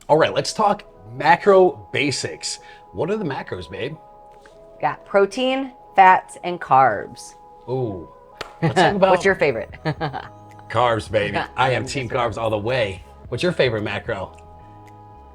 All right, let's talk macro basics. What are the macros, babe? Got protein, fats, and carbs. Ooh, let's talk about What's your favorite? carbs, baby. I am I'm team just carbs all the way. What's your favorite macro?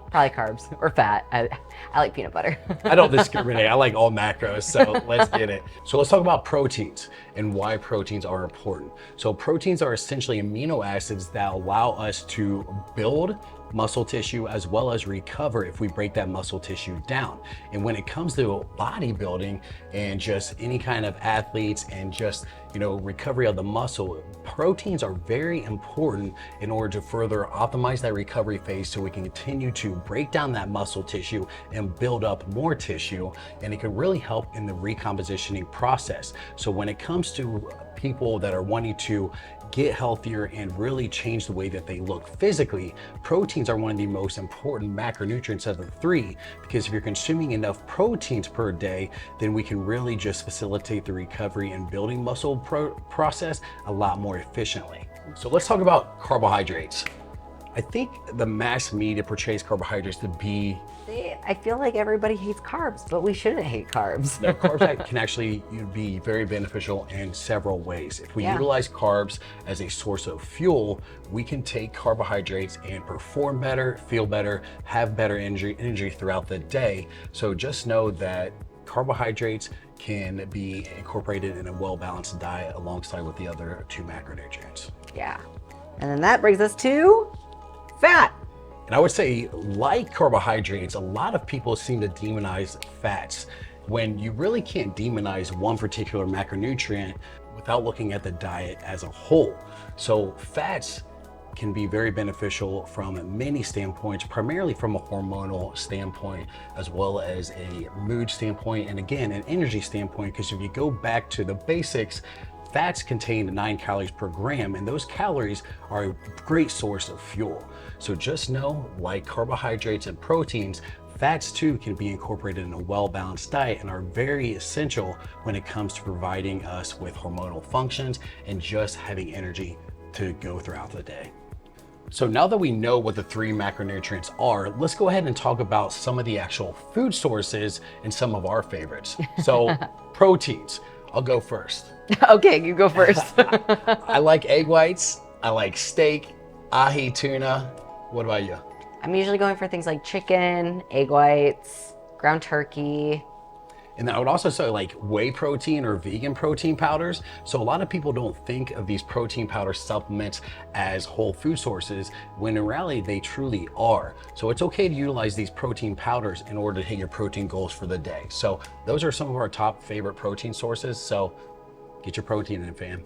Probably carbs or fat. I like peanut butter. I don't discriminate. I like all macros, so let's get it. So let's talk about proteins and why proteins are important. So proteins are essentially amino acids that allow us to build muscle tissue as well as recover if we break that muscle tissue down. And when it comes to bodybuilding and just any kind of athletes and just, recovery of the muscle, proteins are very important in order to further optimize that recovery phase so we can continue to break down that muscle tissue and build up more tissue. And it can really help in the recompositioning process. So when it comes to people that are wanting to get healthier and really change the way that they look physically, proteins are one of the most important macronutrients of the three, because if you're consuming enough proteins per day, then we can really just facilitate the recovery and building muscle process a lot more efficiently. So let's talk about carbohydrates. I think the mass media portrays carbohydrates to be... I feel like everybody hates carbs, but we shouldn't hate carbs. No, carbs can actually be very beneficial in several ways. If we utilize carbs as a source of fuel, we can take carbohydrates and perform better, feel better, have better energy throughout the day. So just know that carbohydrates can be incorporated in a well-balanced diet alongside with the other two macronutrients. Yeah. And then that brings us to fat. And I would say, like carbohydrates, a lot of people seem to demonize fats when you really can't demonize one particular macronutrient without looking at the diet as a whole. So fats can be very beneficial from many standpoints, primarily from a hormonal standpoint, as well as a mood standpoint, and again, an energy standpoint, because if you go back to the basics, fats contain 9 calories per gram, and those calories are a great source of fuel. So just know, like carbohydrates and proteins, fats too can be incorporated in a well-balanced diet and are very essential when it comes to providing us with hormonal functions and just having energy to go throughout the day. So now that we know what the three macronutrients are, let's go ahead and talk about some of the actual food sources and some of our favorites. So proteins, I'll go first. Okay, you go first. I like egg whites, I like steak, ahi tuna. What about you? I'm usually going for things like chicken, egg whites, ground turkey. And then I would also say like whey protein or vegan protein powders. So a lot of people don't think of these protein powder supplements as whole food sources, when in reality they truly are. So it's okay to utilize these protein powders in order to hit your protein goals for the day. So those are some of our top favorite protein sources. So get your protein in, fam.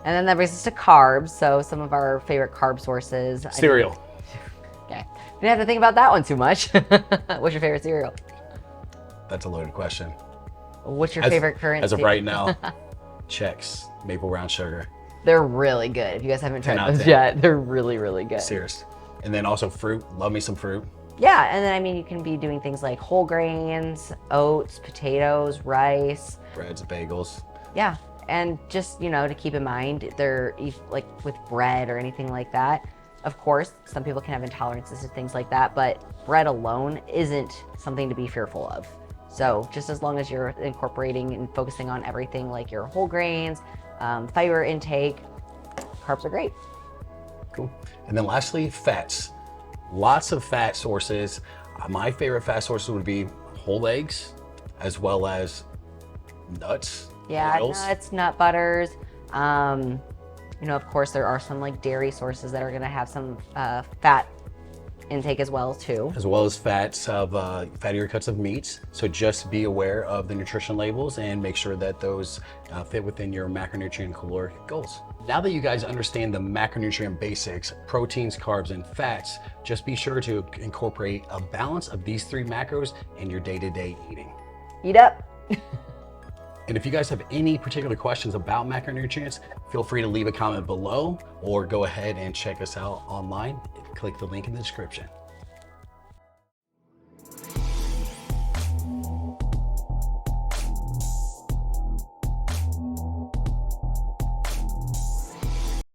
And then that brings us to carbs. So some of our favorite carb sources. Cereal. Okay. You didn't have to think about that one too much. What's your favorite cereal? That's a loaded question. What's your favorite current? As of right now, Chex, maple brown sugar. They're really good. If you guys haven't 10 out tried of those 10. yet, they're really, really good. Serious. And then also fruit. Love me some fruit. Yeah, and then I mean, you can be doing things like whole grains, oats, potatoes, rice. Breads, bagels. Yeah, and just, to keep in mind, they're like with bread or anything like that. Of course, some people can have intolerances to things like that, but bread alone isn't something to be fearful of. So just as long as you're incorporating and focusing on everything like your whole grains, fiber intake, carbs are great. Cool. And then lastly, fats. Lots of fat sources. My favorite fat sources would be whole eggs, as well as nuts. Yeah, oils. nuts, nut butters. Of course, there are some like dairy sources that are going to have some fat intake as well too. As well as fats of fattier cuts of meats. So just be aware of the nutrition labels and make sure that those fit within your macronutrient and caloric goals. Now that you guys understand the macronutrient basics, proteins, carbs, and fats, just be sure to incorporate a balance of these three macros in your day-to-day eating. Eat up. And if you guys have any particular questions about macronutrients, feel free to leave a comment below or go ahead and check us out online. Click the link in the description.